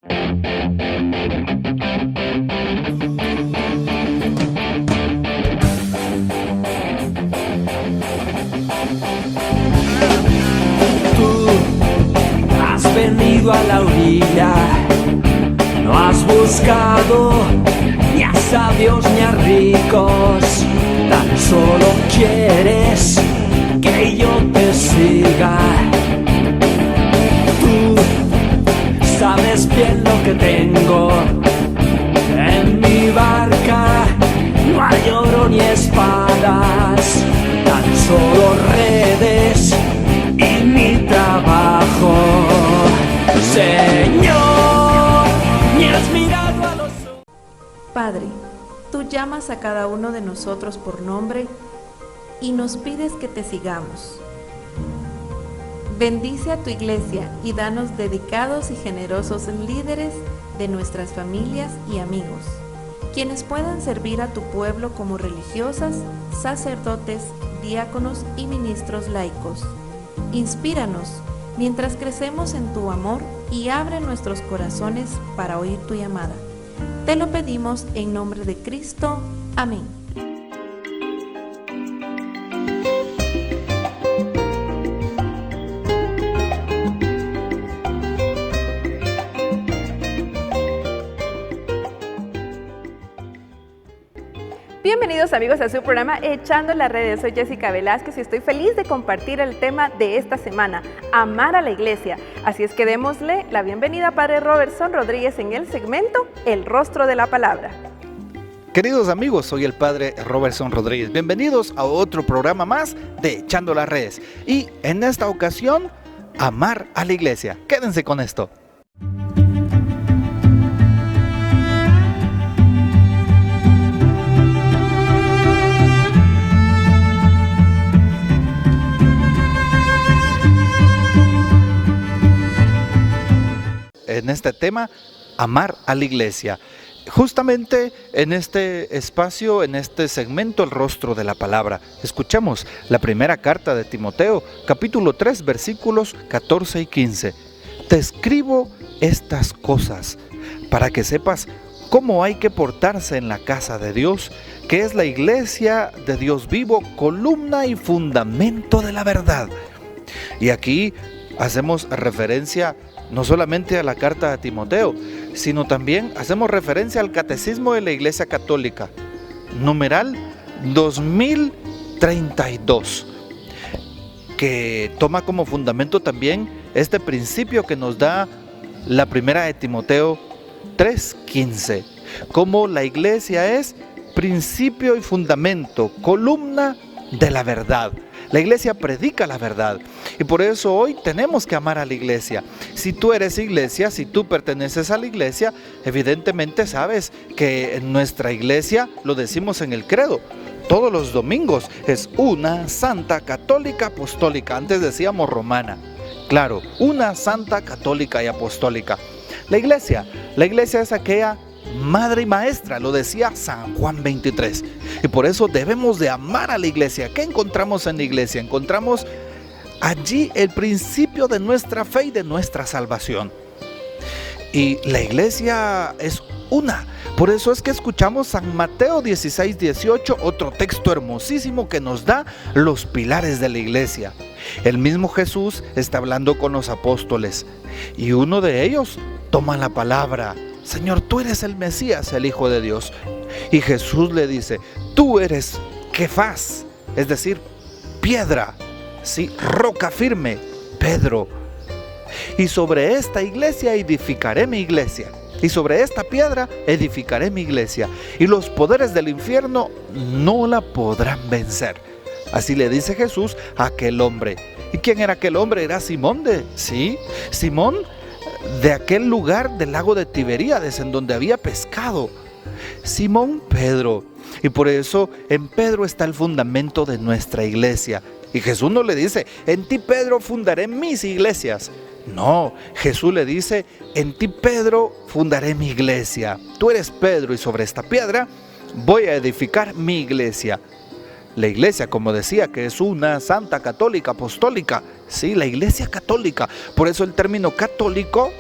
Tú has venido a la orilla, no has buscado ni a sabios ni a ricos, tan solo quieres que yo te siga. Tú sabes bien lo que tengo en mi barca, no hay oro ni espadas, tan solo redes y mi trabajo. Señor, ni has mirado a los ojos. Padre, tú llamas a cada uno de nosotros por nombre y nos pides que te sigamos. Bendice a tu iglesia y danos dedicados y generosos líderes de nuestras familias y amigos, quienes puedan servir a tu pueblo como religiosas, sacerdotes, diáconos y ministros laicos. Inspíranos mientras crecemos en tu amor y abre nuestros corazones para oír tu llamada. Te lo pedimos en nombre de Cristo. Amén. Bienvenidos amigos a su programa Echando las Redes. Soy Jessica Velázquez y estoy feliz de compartir el tema de esta semana, amar a la iglesia. Así es que démosle la bienvenida a Padre Robertson Rodríguez en el segmento El Rostro de la Palabra. Queridos amigos, soy el Padre Robertson Rodríguez. Bienvenidos a otro programa más de Echando las Redes. Y en esta ocasión, amar a la iglesia. Quédense con esto. En este tema, amar a la iglesia. Justamente en este espacio, en este segmento, el rostro de la palabra, escuchamos la primera carta de Timoteo, capítulo 3, versículos 14 y 15. Te escribo estas cosas para que sepas cómo hay que portarse en la casa de Dios, que es la iglesia de Dios vivo, columna y fundamento de la verdad. Y aquí hacemos referencia no solamente a la carta de Timoteo, sino también hacemos referencia al Catecismo de la Iglesia Católica, numeral 2032, que toma como fundamento también este principio que nos da la primera de Timoteo 3:15, como la iglesia es principio y fundamento, columna de la verdad. La iglesia predica la verdad y por eso hoy tenemos que amar a la iglesia. Si tú eres iglesia, si tú perteneces a la iglesia, evidentemente sabes que en nuestra iglesia, lo decimos en el credo, todos los domingos es una santa católica apostólica. Antes decíamos romana. Claro, una santa católica y apostólica. La iglesia es aquella madre y maestra, lo decía San Juan 23. Y por eso debemos de amar a la iglesia. ¿Qué encontramos en la iglesia? Encontramos allí el principio de nuestra fe y de nuestra salvación. Y la iglesia es una. Por eso es que escuchamos San Mateo 16:18, otro texto hermosísimo que nos da los pilares de la iglesia. El mismo Jesús está hablando con los apóstoles y uno de ellos toma la palabra. Señor, tú eres el Mesías, el Hijo de Dios. Y Jesús le dice, tú eres Kefas, es decir, piedra, ¿sí? Roca firme, Pedro. Y sobre esta iglesia edificaré mi iglesia. Y sobre esta piedra edificaré mi iglesia. Y los poderes del infierno no la podrán vencer. Así le dice Jesús a aquel hombre. ¿Y quién era aquel hombre? Era Simón Simón de aquel lugar del lago de Tiberíades en donde había pescado. Simón Pedro. Y por eso en Pedro está el fundamento de nuestra iglesia. Y Jesús no le dice, en ti Pedro fundaré mis iglesias. No, Jesús le dice, en ti Pedro fundaré mi iglesia. Tú eres Pedro y sobre esta piedra voy a edificar mi iglesia. La iglesia, como decía, que es una santa católica apostólica. Sí, la iglesia católica. Por eso el término católico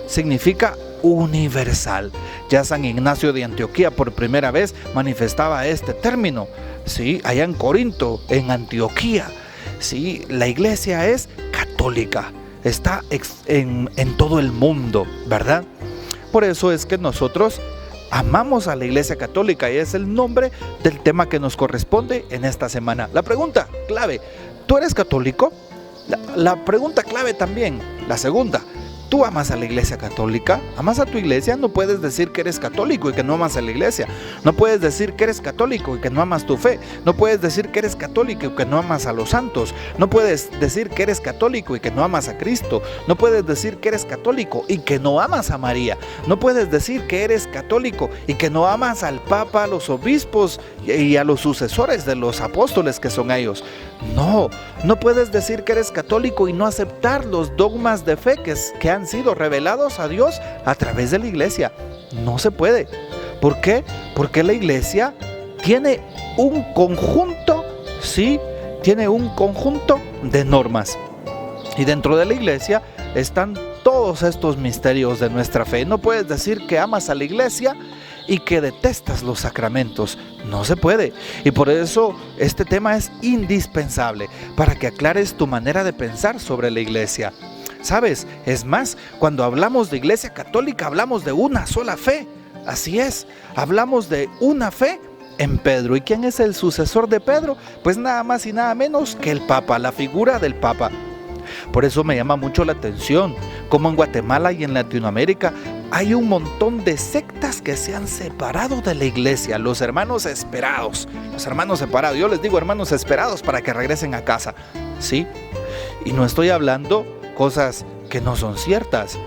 significa universal. Ya San Ignacio de Antioquía por primera vez manifestaba este término, ¿sí? Allá en Corinto, en Antioquía, ¿sí? La iglesia es católica, está en todo el mundo, ¿verdad? Por eso es que nosotros amamos a la Iglesia Católica y es el nombre del tema que nos corresponde en esta semana. La pregunta clave, ¿tú eres católico? La pregunta clave también, la segunda, ¿tú amas a la Iglesia Católica? ¿Amas a tu iglesia? No puedes decir que eres católico y que no amas a la iglesia. No puedes decir que eres católico y que no amas tu fe. No puedes decir que eres católico y que no amas a los santos. No puedes decir que eres católico y que no amas a Cristo. No puedes decir que eres católico y que no amas a María. No puedes decir que eres católico y que no amas al Papa, a los obispos y a los sucesores de los apóstoles que son ellos. No puedes decir que eres católico y no aceptar los dogmas de fe que han sido revelados a Dios a través de la iglesia. No se puede. ¿Por qué? Porque la iglesia tiene un conjunto, ¿sí? Tiene un conjunto de normas. Y dentro de la iglesia están todos estos misterios de nuestra fe. No puedes decir que amas a la iglesia y que detestas los sacramentos. No se puede. Y por eso este tema es indispensable para que aclares tu manera de pensar sobre la iglesia. ¿Sabes? Es más, cuando hablamos de iglesia católica hablamos de una sola fe. Así es, hablamos de una fe en Pedro. ¿Y quién es el sucesor de Pedro? Pues nada más y nada menos que el Papa, la figura del Papa. Por eso me llama mucho la atención cómo en Guatemala y en Latinoamérica hay un montón de sectas que se han separado de la iglesia. Los hermanos esperados, yo les digo hermanos esperados para que regresen a casa, ¿sí? Y no estoy hablando cosas que no son ciertas.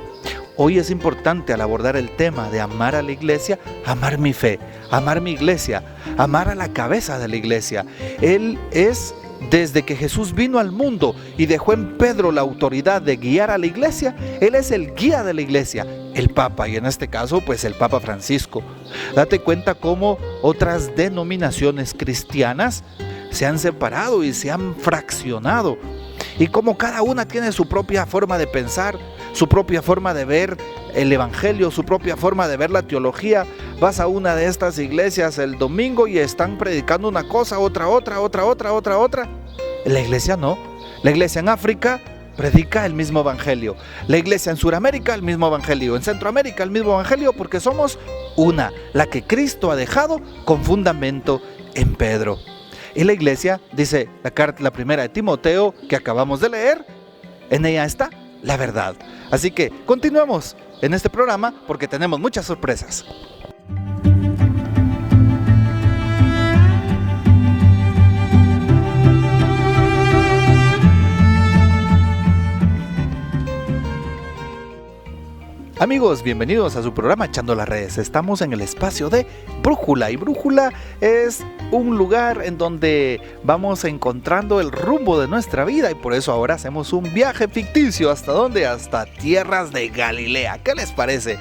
Hoy es importante al abordar el tema de amar a la iglesia, amar mi fe, amar mi iglesia, amar a la cabeza de la iglesia. Él es, desde que Jesús vino al mundo y dejó en Pedro la autoridad de guiar a la iglesia, Él es el guía de la iglesia, el Papa, y en este caso pues el Papa Francisco. Date cuenta cómo otras denominaciones cristianas se han separado y se han fraccionado, y cómo cada una tiene su propia forma de pensar, su propia forma de ver el evangelio, su propia forma de ver la teología. Vas a una de estas iglesias el domingo y están predicando una cosa, otra. La iglesia no. La iglesia en África predica el mismo evangelio. La iglesia en Sudamérica el mismo evangelio. En Centroamérica el mismo evangelio, porque somos una, la que Cristo ha dejado con fundamento en Pedro. Y la iglesia, dice la primera de Timoteo que acabamos de leer, en ella está la verdad. Así que continuemos en este programa porque tenemos muchas sorpresas. Amigos, bienvenidos a su programa Echando las Redes. Estamos en el espacio de Brújula, y Brújula es un lugar en donde vamos encontrando el rumbo de nuestra vida, y por eso ahora hacemos un viaje ficticio. ¿Hasta dónde? Hasta tierras de Galilea. ¿Qué les parece?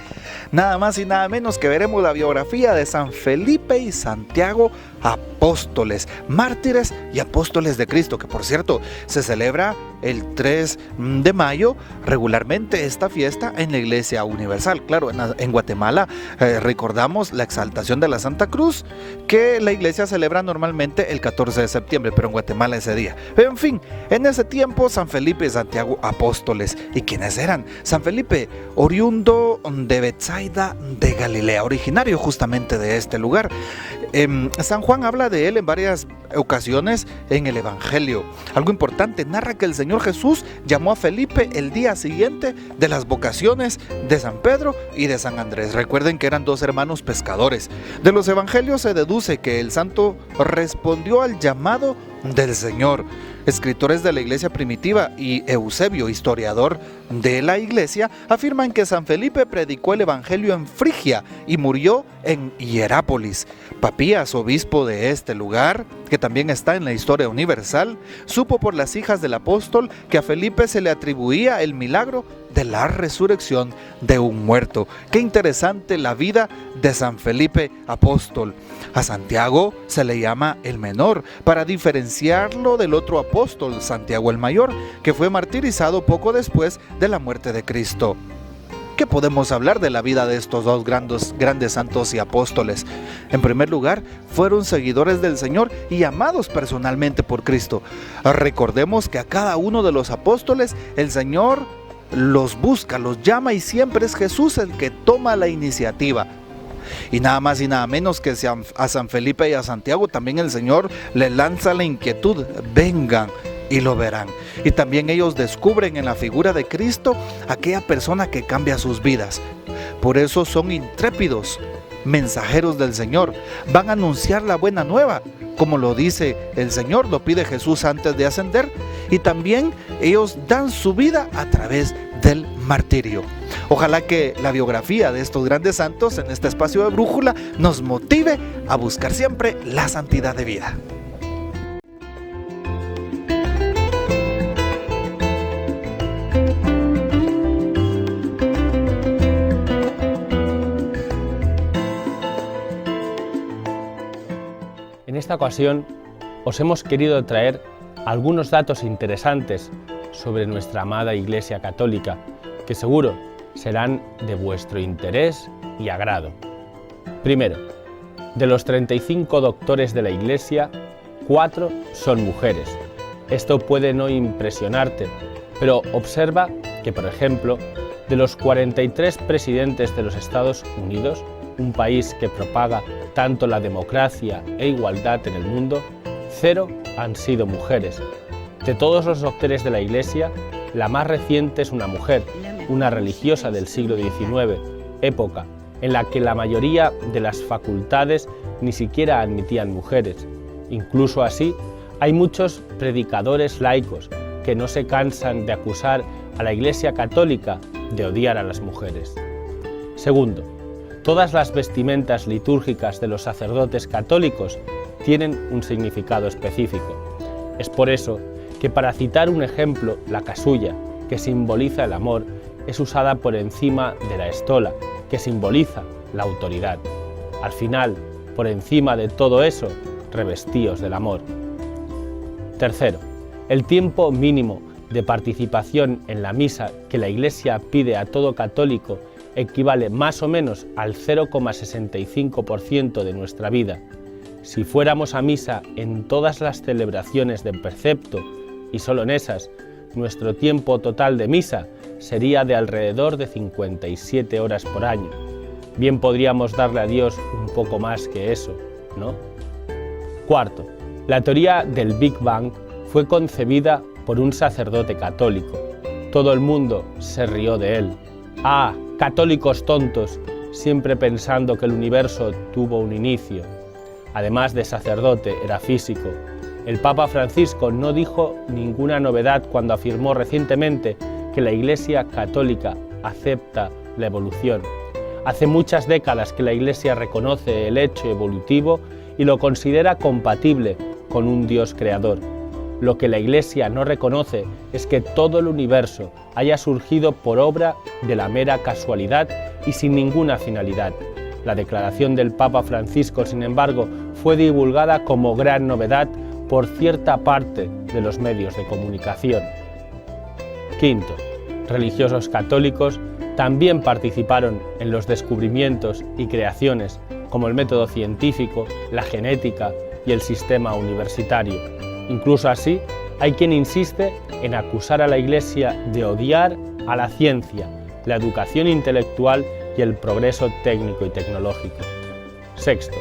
Nada más y nada menos que veremos la biografía de San Felipe y Santiago, apóstoles, mártires y apóstoles de Cristo, que por cierto se celebra el 3 de mayo regularmente esta fiesta en la Iglesia Universal. Claro, en Guatemala recordamos la exaltación de la Santa Cruz, que la iglesia celebra normalmente el 14 de septiembre, pero en Guatemala ese día. En fin, en ese tiempo San Felipe y Santiago, apóstoles. ¿Y quiénes eran? San Felipe, oriundo de Betsaida de Galilea, originario justamente de este lugar. San Juan habla de él en varias ocasiones en el Evangelio. Algo importante, narra que el Señor Jesús llamó a Felipe el día siguiente de las vocaciones de San Pedro y de San Andrés. Recuerden que eran dos hermanos pescadores. De los Evangelios se deduce que el santo respondió al llamado del Señor. Escritores de la iglesia primitiva y Eusebio, historiador de la iglesia, afirman que San Felipe predicó el evangelio en Frigia y murió en Hierápolis. Papías, obispo de este lugar, que también está en la historia universal, supo por las hijas del apóstol que a Felipe se le atribuía el milagro de la resurrección de un muerto. Qué interesante la vida de San Felipe apóstol. A Santiago se le llama el menor para diferenciarlo del otro apóstol, Santiago el mayor, que fue martirizado poco después de la muerte de Cristo. ¿Qué podemos hablar de la vida de estos dos grandes santos y apóstoles? En primer lugar, fueron seguidores del Señor y amados personalmente por Cristo. Recordemos que a cada uno de los apóstoles el Señor los busca, los llama, y siempre es Jesús el que toma la iniciativa. Y nada más y nada menos que a San Felipe y a Santiago también el Señor le lanza la inquietud: vengan y lo verán. Y también ellos descubren en la figura de Cristo aquella persona que cambia sus vidas. Por eso son intrépidos mensajeros del Señor. Van a anunciar la buena nueva, como lo dice el Señor, lo pide Jesús antes de ascender. Y también ellos dan su vida a través del martirio. Ojalá que la biografía de estos grandes santos en este espacio de Brújula nos motive a buscar siempre la santidad de vida. En esta ocasión os hemos querido traer algunos datos interesantes sobre nuestra amada Iglesia Católica, que seguro serán de vuestro interés y agrado. Primero, de los 35 doctores de la Iglesia, 4 son mujeres. Esto puede no impresionarte, pero observa que, por ejemplo, de los 43 presidentes de los Estados Unidos, un país que propaga tanto la democracia e igualdad en el mundo, 0 han sido mujeres. De todos los doctores de la Iglesia, la más reciente es una mujer, una religiosa del siglo XIX, época en la que la mayoría de las facultades ni siquiera admitían mujeres. Incluso así, hay muchos predicadores laicos que no se cansan de acusar a la Iglesia Católica de odiar a las mujeres. Segundo, todas las vestimentas litúrgicas de los sacerdotes católicos tienen un significado específico. Es por eso que, para citar un ejemplo, la casulla, que simboliza el amor, es usada por encima de la estola, que simboliza la autoridad. Al final, por encima de todo eso, revestíos del amor. Tercero, el tiempo mínimo de participación en la misa que la Iglesia pide a todo católico equivale más o menos al 0,65% de nuestra vida. Si fuéramos a misa en todas las celebraciones de precepto, y solo en esas, nuestro tiempo total de misa sería de alrededor de 57 horas por año. Bien podríamos darle a Dios un poco más que eso, ¿no? Cuarto, la teoría del Big Bang fue concebida por un sacerdote católico. Todo el mundo se rió de él. ¡Ah, católicos tontos! Siempre pensando que el universo tuvo un inicio. Además de sacerdote, era físico. El Papa Francisco no dijo ninguna novedad cuando afirmó recientemente que la Iglesia Católica acepta la evolución. Hace muchas décadas que la Iglesia reconoce el hecho evolutivo y lo considera compatible con un Dios creador. Lo que la Iglesia no reconoce es que todo el universo haya surgido por obra de la mera casualidad y sin ninguna finalidad. La declaración del Papa Francisco, sin embargo, fue divulgada como gran novedad por cierta parte de los medios de comunicación. Quinto, religiosos católicos también participaron en los descubrimientos y creaciones como el método científico, la genética y el sistema universitario. Incluso así, hay quien insiste en acusar a la Iglesia de odiar a la ciencia, la educación intelectual y el progreso técnico y tecnológico. Sexto,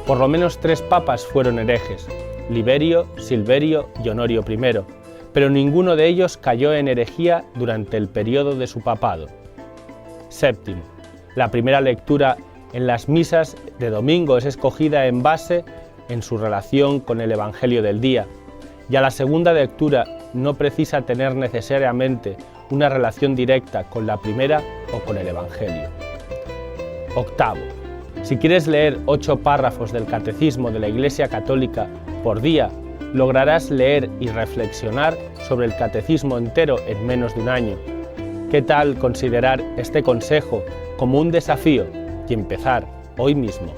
por lo menos 3 papas fueron herejes: Liberio, Silverio y Honorio I, pero ninguno de ellos cayó en herejía durante el periodo de su papado. Séptimo, la primera lectura en las misas de domingo es escogida en base en su relación con el Evangelio del día, y a la segunda lectura no precisa tener necesariamente una relación directa con la primera o con el Evangelio. Octavo, si quieres leer 8 párrafos del Catecismo de la Iglesia Católica por día, lograrás leer y reflexionar sobre el Catecismo entero en menos de un año. ¿Qué tal considerar este consejo como un desafío y empezar hoy mismo